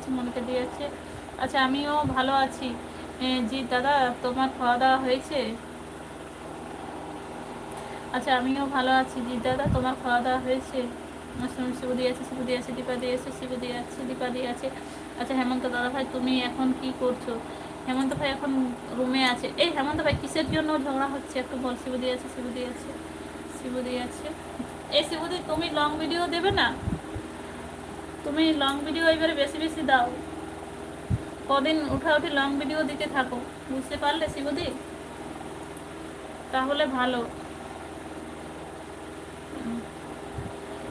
দিয়েছে, মনিকা দিয়েছে। আচ্ছা আমিও ভালো আছি। জি দাদা, তোমার খাওয়া দাওয়া হয়েছে? আচ্ছা আমিও ভালো আছি জি দাদা, তোমার খাওয়া দাওয়া হয়েছে? শিবু দিয়ে আছে, শিবু দিয়ে আছে, দীপা দিয়ে আছে, শিবু দিয়ে আছে, দীপা দিয়ে আছে। আচ্ছা হেমন্ত দাদা ভাই, তুমি এখন কি করছো? হেমন্ত ভাই এখন রুমে আছে। এই হেমন্ত ভাই কিসের জন্য ঝগড়া হচ্ছে একটু বল। শিবু দিয়ে আছে, শিবু দিয়ে আছে, শিবু দিয়ে আছে। এই শিবুদি, তুমি লং ভিডিও দেবে না? তুমি লং ভিডিও এবারে বেশি বেশি দাও, কদিন উঠা উঠি লং ভিডিও দিতে থাকো, বুঝতে পারলে শিবুদি? তাহলে ভালো।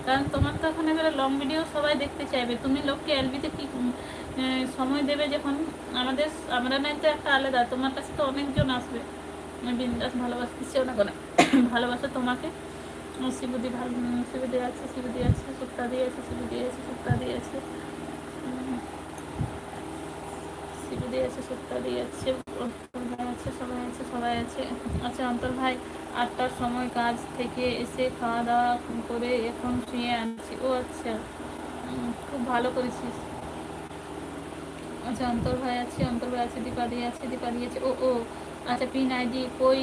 কারণ তোমার তো এখন এবারে লং ভিডিও সবাই দেখতে চাইবে। তুমি লোককে এলবিতে কি সময় দেবে যখন? আমাদের আমরা নাই তো একটা আলাদা, তোমার কাছে তো অনেকজন আসবে। বিন্দাস ভালোবাসা দিচ্ছেও না করে ভালোবাসা তোমাকে। শিবুদি ভালো, শিবুদি আছে, শিবুদি আছে, সুক্তা দিয়ে আছে, শিবুদি আছে, সুক্তা দিয়ে আছে, শিবু দিয়ে আছে, সুক্তা দিয়ে আছে, ভাই আছে, সবাই আছে, সবাই আছে। আচ্ছা অন্তর ভাই, 8টার সময় কাজ থেকে এসে খাওয়া দাওয়া করে এখন শুয়ে আনছি। ও আচ্ছা, খুব ভালো করেছিস। আচ্ছা অন্তর ভাই আছে, অন্তর ভাই আছে, দীপা দিয়ে আছে, দীপা দিয়েছে। ও ও আচ্ছা, পিন আইডি কই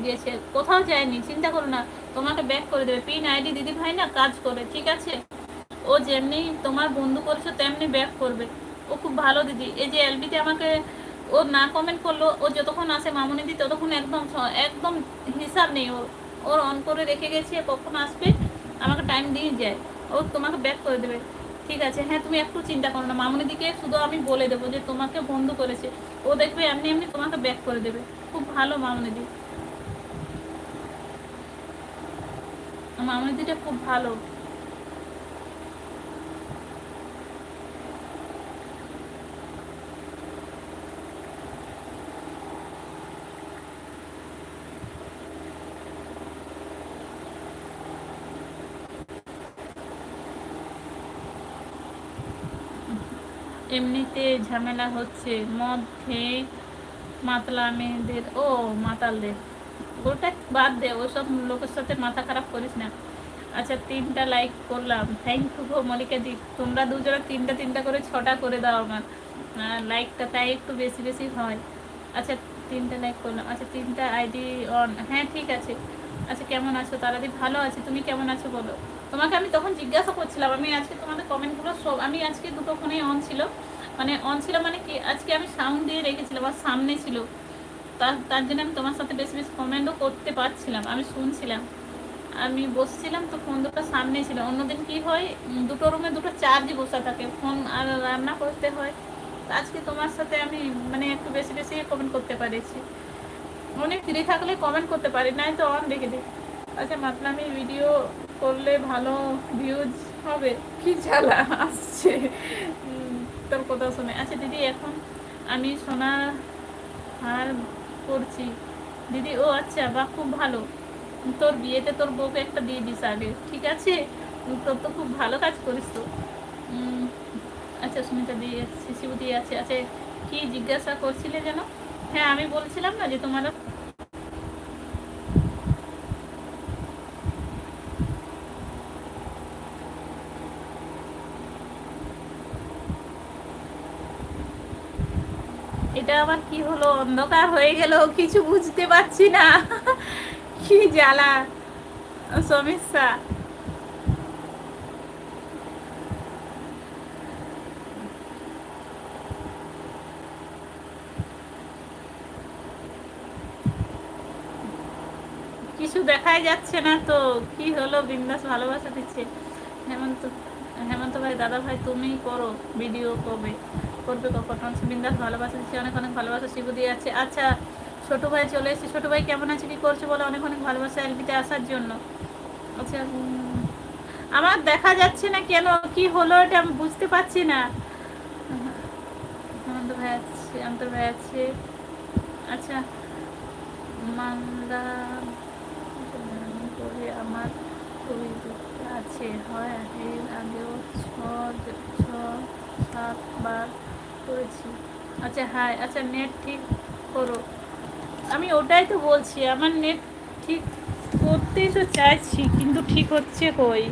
গেছে? কোথাও যায়নি, চিন্তা করো না, তোমাকে ব্যাক করে দেবে। পিন আইডি দিদি ভাই না কাজ করে, ঠিক আছে? ও যেমনি তোমার বন্ধু করেছো তেমনি ব্যাক করবে। ও খুব ভালো দিদি। এই যে এলবিতে আমাকে ও না কমেন্ট করলো, ও যতক্ষণ আসে মামুনি দি ততক্ষণ একদম একদম হিসাব নেই ওর। ওর অন করে রেখে গেছে, কখন আসবে আমাকে টাইম দিয়ে যায়। ও তোমাকে ব্যাক করে দেবে, ঠিক আছে? হ্যাঁ তুমি একটু চিন্তা করো না, মামুনি দিকে শুধু আমি বলে দেবো যে তোমাকে বন্ধু করেছে, ও দেখবে এমনি এমনি তোমাকে ব্যাক করে দেবে। খুব ভালো মামুনি দি, মামুনি দিটা খুব ভালো। এমনিতে ঝামেলা হচ্ছে, মদ খেয়ে মাতলা মেয়েদের, ও মাতালদের, ওটা বাদ দে, ওসব লোকের সাথে মাথা খারাপ করিস না। আচ্ছা 3টা লাইক করলাম, থ্যাংক ইউ গো মলিকা দি। তোমরা দুজনে 3টা 3টা করে 6টা করে দাও আমার লাইকটা, তাই একটু বেশি বেশি হয়। আচ্ছা 3টা লাইক করলাম। আচ্ছা 3টা আইডি অন, হ্যাঁ ঠিক আছে। আচ্ছা কেমন আছো তারাদি? ভালো আছি, তুমি কেমন আছো বলো? তোমাকে আমি তখন জিজ্ঞাসা করছিলাম, আমি আজকে তোমাদের কমেন্টগুলো সব, আমি আজকে দুটো ফোনেই অন ছিল, মানে অন ছিল মানে কি, আজকে আমি সাউন্ড দিয়ে রেখেছিলাম আর সামনে ছিল, তার জন্য আমি তোমার সাথে বেশি বেশি কমেন্টও করতে পারছিলাম, আমি শুনছিলাম। আমি বসছিলাম তো ফোন দুটো সামনে ছিল। অন্যদিন কি হয়, দুটো রুমে দুটো চার্জই বসা থাকে, ফোন আর রান্না করতে হয়। আজকে তোমার সাথে আমি মানে একটু বেশি বেশি কমেন্ট করতে পারেছি, অনেক ফ্রি থাকলে কমেন্ট করতে পারি, নাই তো অন রেখে দিই। আচ্ছা মাতলামি ভিডিও করলে ভালো ভিউজ হবে, কি জ্বালা আসছে তোর কথা শুনে। আচ্ছা দিদি, এখন আমি সোনা আর করছি দিদি। ও আচ্ছা, বা খুব ভালো। তোর বিয়েতে তোর বউকে একটা দিয়ে দিস আগে, ঠিক আছে? তোর তো খুব ভালো কাজ করিস তো। আচ্ছা সুমিতা দিয়ে শিশু দিয়ে আছে। আচ্ছা কি জিজ্ঞাসা করছিলে যেন? হ্যাঁ আমি বলছিলাম না যে তোমার, এটা আবার কি হলো, অন্ধকার হয়ে গেল, কিছু বুঝতে পারছি না কি জ্বালা সমস্যা। কিছু দেখাই যাচ্ছে না তো, কি হলো? বিন্দাস ভালোবাসা দিচ্ছে হেমন্ত। হেমন্ত ভাই, দাদা ভাই তুমি করো ভিডিও, কবে করবে, কখন? বিন্দাস ভালোবাসা দিচ্ছে, অনেক অনেক ভালোবাসা শিবু দিয়ে আছে। আচ্ছা ছোটো ভাই চলে এসেছি, ছোটো ভাই কেমন আছে, কি করছে বলো? অনেক অনেক ভালোবাসা এলবিতে আসার জন্য। আচ্ছা আমার দেখা যাচ্ছে না কেন, কি হলো এটা আমি বুঝতে পারছি না। হেমন্ত ভাই আছে, অন্তর ভাই আছে। আচ্ছা মান্দা করে আমার খুবই দুঃখ আছে, হয় এর আগেও ছ 7বার করেছি। আচ্ছা হাই, আচ্ছা নেট ঠিক করো। আমি ওটাই তো বলছি, আমার নেট ঠিক করতেই তো চাইছি, কিন্তু ঠিক হচ্ছে কই।